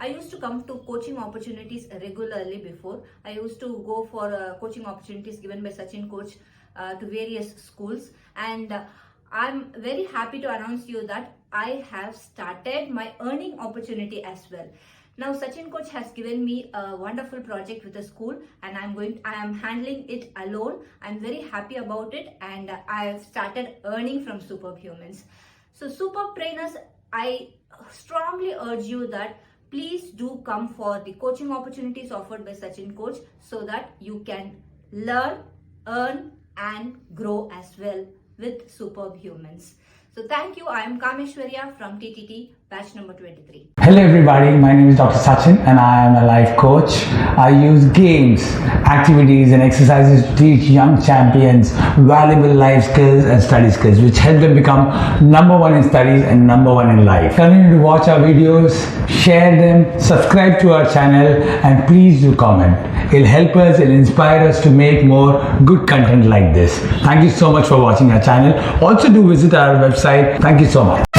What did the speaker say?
I used to come to coaching opportunities regularly before. I used to go for coaching opportunities given by Sachin coach to various schools, and I'm very happy to announce you that I have started my earning opportunity as well. Now Sachin coach has given me a wonderful project with the school, and I am handling it alone. I'm very happy about it, and I have started earning from Superhumans. So Superb trainers, I strongly urge you that please do come for the coaching opportunities offered by Sachin coach so that you can learn, earn and grow as well with Superhumans. So thank you. I am Kamaeswariya from TTT batch number 23. Hello everybody, my name is Dr. Sachin and I am a life coach. I use games, activities and exercises to teach young champions valuable life skills and study skills which help them become number one in studies and number one in life. Continue to watch our videos, share them, subscribe to our channel and please do comment. It'll help us, it'll inspire us to make more good content like this. Thank you so much for watching our channel. Also do visit our website. Thank you so much.